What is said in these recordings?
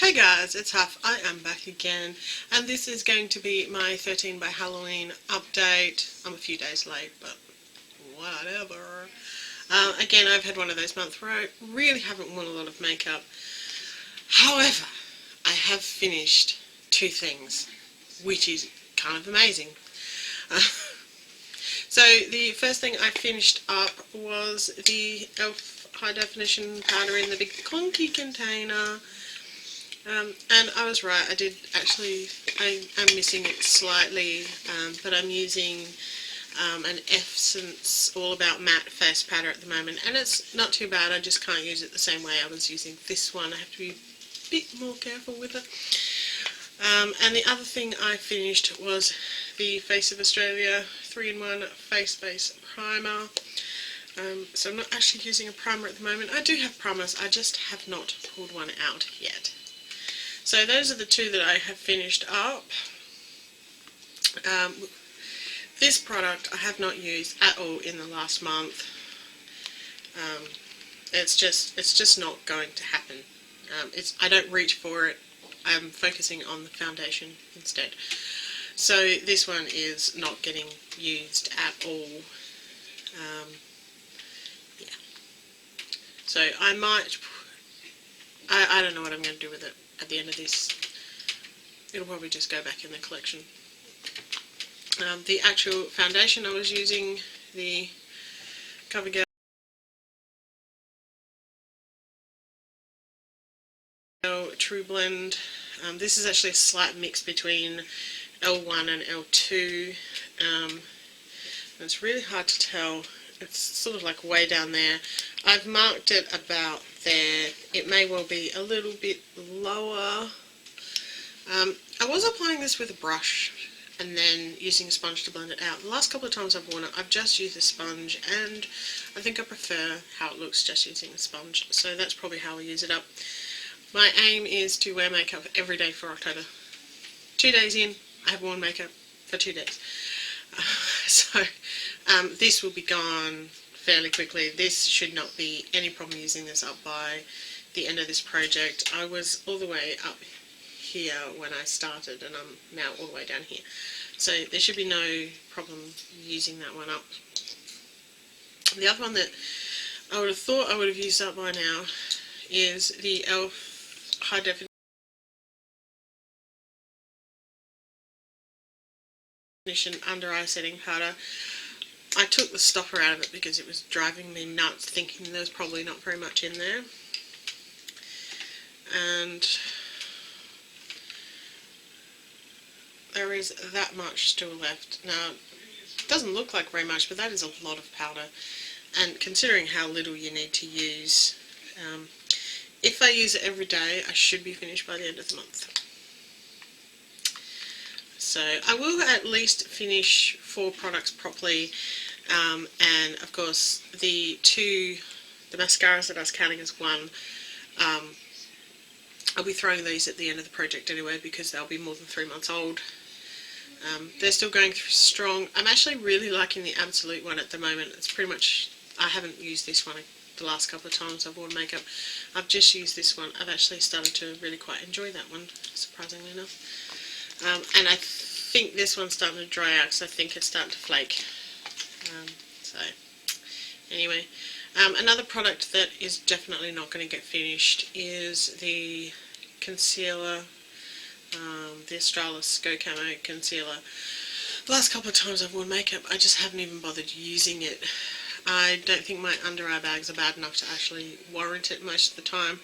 Hey guys, it's Huff. I am back again, and this is going to be my 13 by Halloween update. I'm a few days late, but whatever. Again, I've had one of those months where I really haven't worn a lot of makeup. However, I have finished two things, which is kind of amazing. So the first thing I finished up was the e.l.f. High Definition powder in the big clunky container. And I was right, I am missing it slightly, but I'm using an Essence All About Matte face powder at the moment, and it's not too bad. I just can't use it the same way I was using this one. I have to be a bit more careful with it. And the other thing I finished was the Face of Australia 3-in-1 Face Base Primer. So I'm not actually using a primer at the moment. I do have primers, I just have not pulled one out yet. So those are the two that I have finished up. This product I have not used at all in the last month. It's just not going to happen. I don't reach for it. I'm focusing on the foundation instead. So this one is not getting used at all. Yeah. So I might. I don't know what I'm going to do with it at the end of this. It'll probably just go back in the collection. The actual foundation I was using, the CoverGirl True Blend. This is actually a slight mix between L1 and L2. It's really hard to tell. It's sort of like way down there. I've marked it about there. It may well be a little bit lower. I was applying this with a brush and then using a sponge to blend it out. The last couple of times I've worn it, I've just used a sponge, and I think I prefer how it looks just using a sponge. So that's probably how I use it up. My aim is to wear makeup every day for October. 2 days in, I have worn makeup for 2 days. So this will be gone fairly quickly. This should not be any problem using this up by the end of this project. I was all the way up here when I started, and I'm now all the way down here. So there should be no problem using that one up. The other one that I would have thought I would have used up by now is the e.l.f. High Definition Under Eye Setting Powder. I took the stopper out of it because it was driving me nuts, thinking there was probably not very much in there. And there is that much still left. Now, it doesn't look like very much, but that is a lot of powder. And considering how little you need to use, if I use it every day, I should be finished by the end of the month. So I will at least finish 4 products properly, and of course the mascaras that I was counting as one, I'll be throwing these at the end of the project anyway because they'll be more than 3 months old. They're still going through strong. I'm actually really liking the Absolute one at the moment. It's pretty much, I haven't used this one the last couple of times I've worn makeup. I've just used this one. I've actually started to really quite enjoy that one, surprisingly enough. And I think this one's starting to dry out because I think it's starting to flake. So anyway, another product that is definitely not going to get finished is the concealer, the Australis Go Camo concealer. The last couple of times I've worn makeup, I just haven't even bothered using it. I don't think my under eye bags are bad enough to actually warrant it most of the time,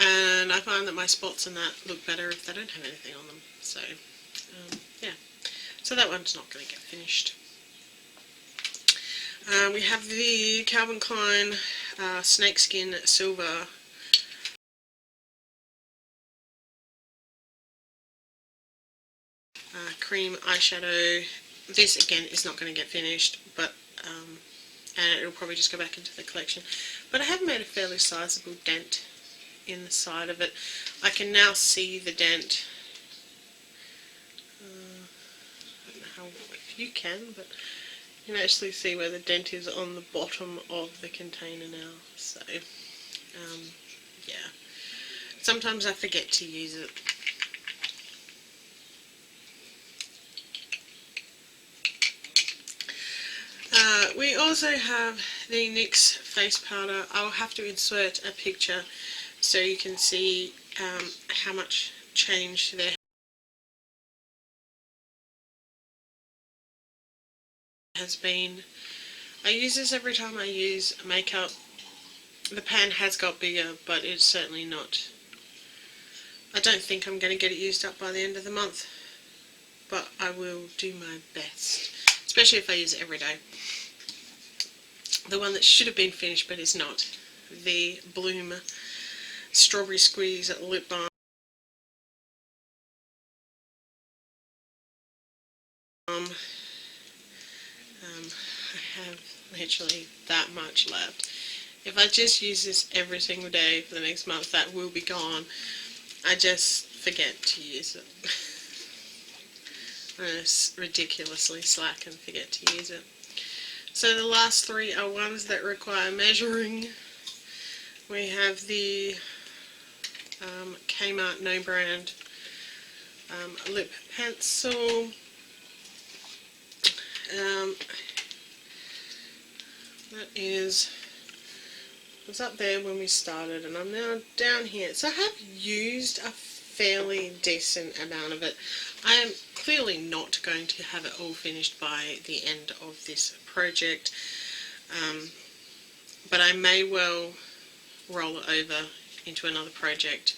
and I find that my spots and that look better if they don't have anything on them. So yeah, so that one's not going to get finished. We have the Calvin Klein Snakeskin Silver cream eyeshadow. This again is not going to get finished, but and it'll probably just go back into the collection. But I have made a fairly sizable dent in the side of it. I can now see the dent. I don't know how, if you can, but you can actually see where the dent is on the bottom of the container now. So yeah, Sometimes I forget to use it. We also have the NYX face powder. I'll have to insert a picture so you can see how much change there has been. I use this every time I use makeup. The pan has got bigger, but it's certainly not. I don't think I'm going to get it used up by the end of the month, but I will do my best, especially if I use it every day. The one that should have been finished but is not, the Bloom Strawberry Squeeze Lip Balm. I have literally that much left. If I just use this every single day for the next month, that will be gone. I just forget to use it. I'm ridiculously slack and forget to use it. So the last three are ones that require measuring. We have the Kmart No Brand lip pencil. That is, it was up there when we started, and I'm now down here. So I have used a fairly decent amount of it. I am clearly not going to have it all finished by the end of this project, but I may well roll it over into another project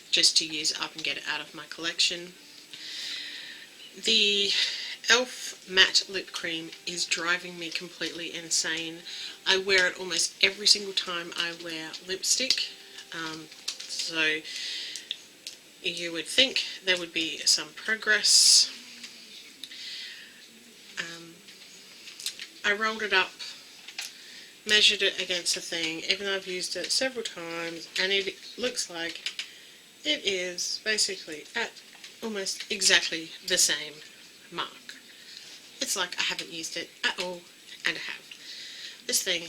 just to use it up and get it out of my collection. The e.l.f. matte lip cream is driving me completely insane. I wear it almost every single time I wear lipstick, so you would think there would be some progress. I rolled it up, measured it against the thing, even though I've used it several times, and it looks like it is basically at almost exactly the same mark. It's like I haven't used it at all, and I have. This thing,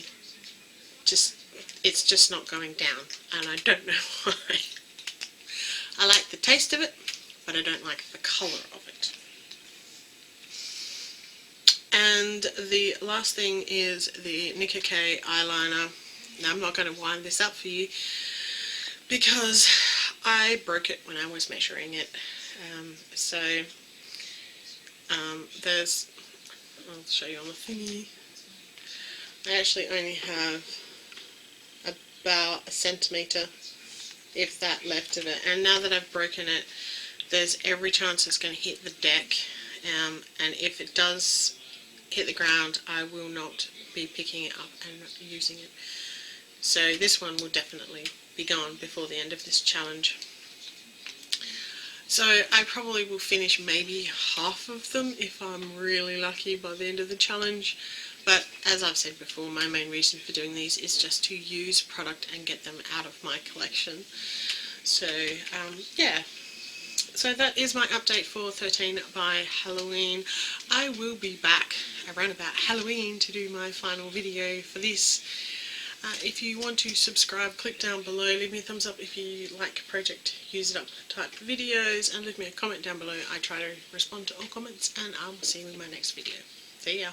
it's just not going down, and I don't know why. I like the taste of it, but I don't like the colour of it. And the last thing is the Nicka K eyeliner. Now I'm not going to wind this up for you because I broke it when I was measuring it. I'll show you on the thingy. I actually only have about a centimetre, if that, left of it. And now that I've broken it, there's every chance it's going to hit the deck. And if it does hit the ground, I will not be picking it up and using it. So this one will definitely be gone before the end of this challenge. So I probably will finish maybe half of them if I'm really lucky by the end of the challenge. But as I've said before, my main reason for doing these is just to use product and get them out of my collection. So yeah. So that is my update for 13 by Halloween. I will be back around about Halloween to do my final video for this. If you want to subscribe, click down below, leave me a thumbs up if you like Project Use It Up type videos, and leave me a comment down below. I try to respond to all comments, and I'll see you in my next video. See ya!